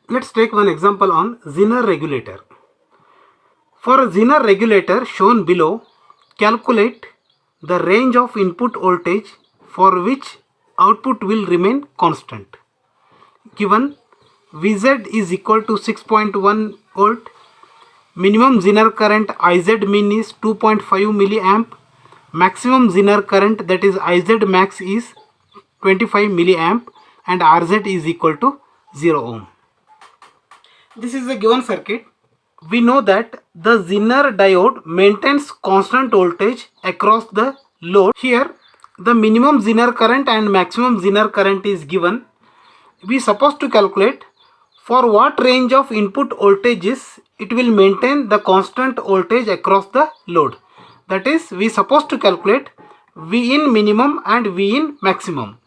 Let's take one example on Zener regulator. For a Zener regulator shown below, calculate the range of input voltage for which output will remain constant. Given Vz is equal to 6.1 volt, minimum Zener current Iz min is 2.5 milliamp, maximum Zener current, that is Iz max, is 25 milliamp, and Rz is equal to 0 ohm. This is a given circuit. We know that the Zener diode maintains constant voltage across the load. Here the minimum Zener current and maximum Zener current is given. We supposed to calculate for what range of input voltages it will maintain the constant voltage across the load. That is, we supposed to calculate V in minimum and V in maximum.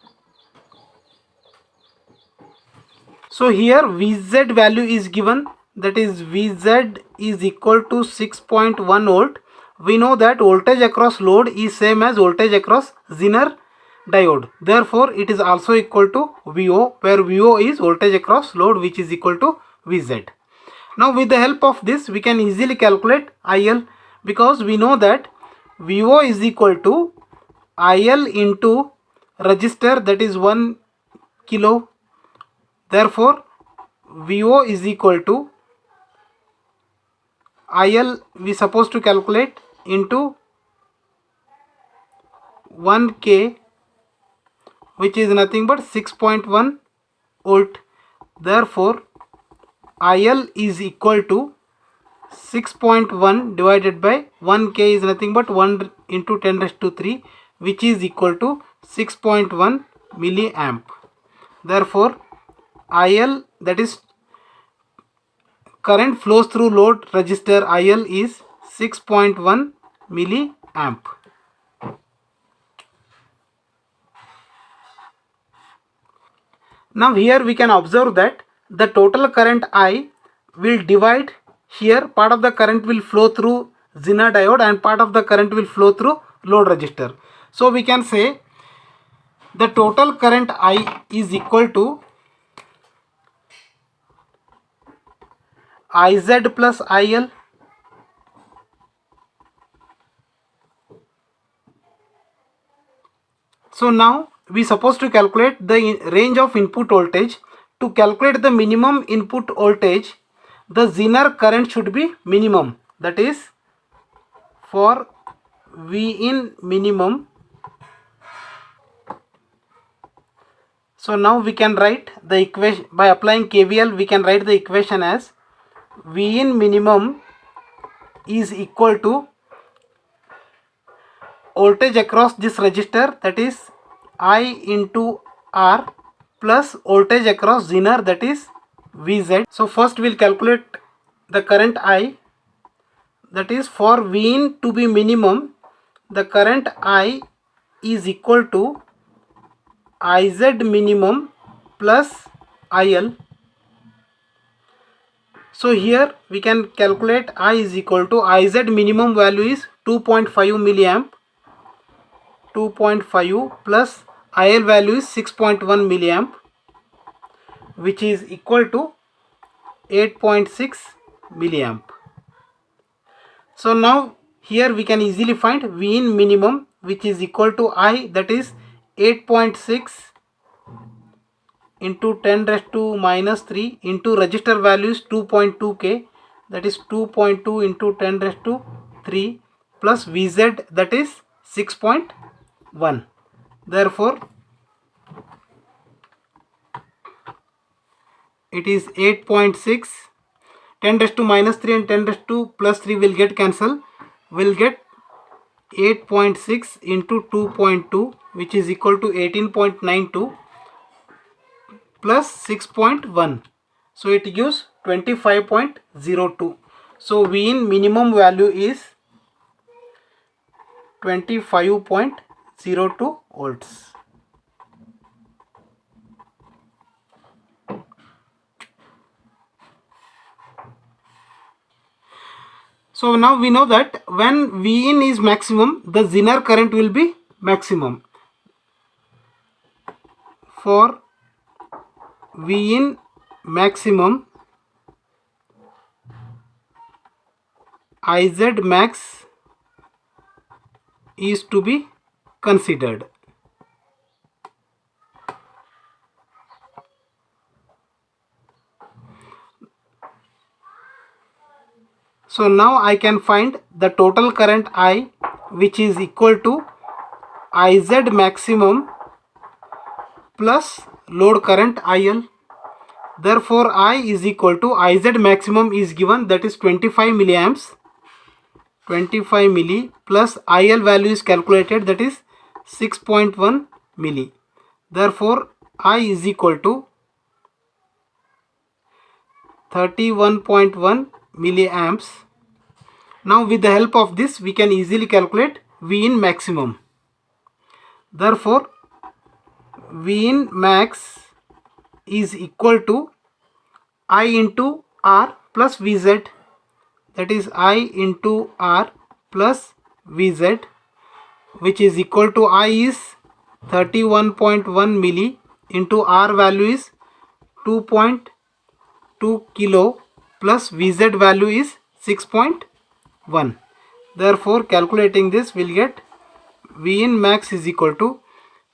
So here Vz value is given, that is Vz is equal to 6.1 volt. We know that voltage across load is same as voltage across Zener diode. Therefore, it is also equal to VO, where VO is voltage across load, which is equal to Vz. Now with the help of this we can easily calculate IL, because we know that VO is equal to IL into resistor, that is 1 kilo. Therefore, VO is equal to IL, we supposed to calculate, into 1K, which is nothing but 6.1 volt. Therefore, IL is equal to 6.1 divided by 1K is nothing but 1 into 10 raised to 3, which is equal to 6.1 milliamp. Therefore, IL, that is current flows through load resistor, IL is 6.1 milliamp. Now here we can observe that the total current I will divide, here part of the current will flow through Zener diode and part of the current will flow through load resistor. So we can say the total current I is equal to Iz plus IL. So now we supposed to calculate the range of input voltage. To calculate the minimum input voltage, the Zener current should be minimum. That is, for V in minimum. So now we can write the equation by applying KVL. We can write the equation as V in minimum is equal to voltage across this resistor, that is I into R, plus voltage across Zener, that is Vz. So first we'll calculate the current I, that is for V in to be minimum, the current I is equal to Iz minimum plus IL. So here we can calculate I is equal to Iz minimum value is 2.5 milliamp, 2.5 plus IL value is 6.1 milliamp, which is equal to 8.6 milliamp. So now here we can easily find V in minimum, which is equal to I, that is 8.6 into 10 raised to minus 3 into resistor value is 2.2K, that is 2.2 into 10 raised to 3, plus Vz, that is 6.1. Therefore, it is 8.6, 10 raised to minus 3 and 10 raised to plus 3 will get cancelled. Will get 8.6 into 2.2, which is equal to 18.92 plus 6.1. So it gives 25.02. So V in minimum value is 25.02 volts. So now we know that when V in is maximum, the Zener current will be maximum. For V in maximum, Iz max is to be considered. So now I can find the total current I, which is equal to Iz maximum plus load current IL. Therefore I is equal to Iz maximum is given, that is 25 milliamps, 25 milli, plus IL value is calculated, that is 6.1 milli. Therefore I is equal to 31.1 milliamps. Now with the help of this we can easily calculate V in maximum. Therefore V in max is equal to I into R plus Vz, that is I into R plus Vz, which is equal to I is 31.1 milli into R value is 2.2 kilo plus Vz value is 6.1. Therefore calculating this will get V in max is equal to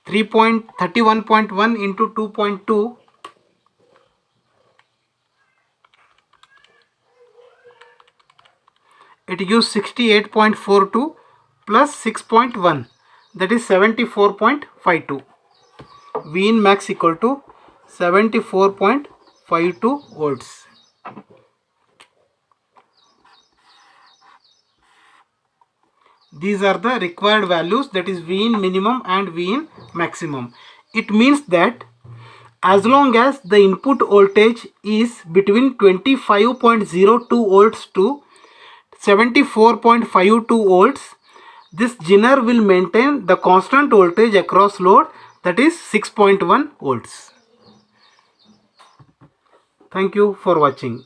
31.1 into 2.2, it gives 68.42 plus 6.1, that is 74.52. V in max equal to 74.52 volts. These are the required values, that is V in minimum and V in maximum. It means that as long as the input voltage is between 25.02 volts to 74.52 volts, this Zener will maintain the constant voltage across load, that is 6.1 volts. Thank you for watching.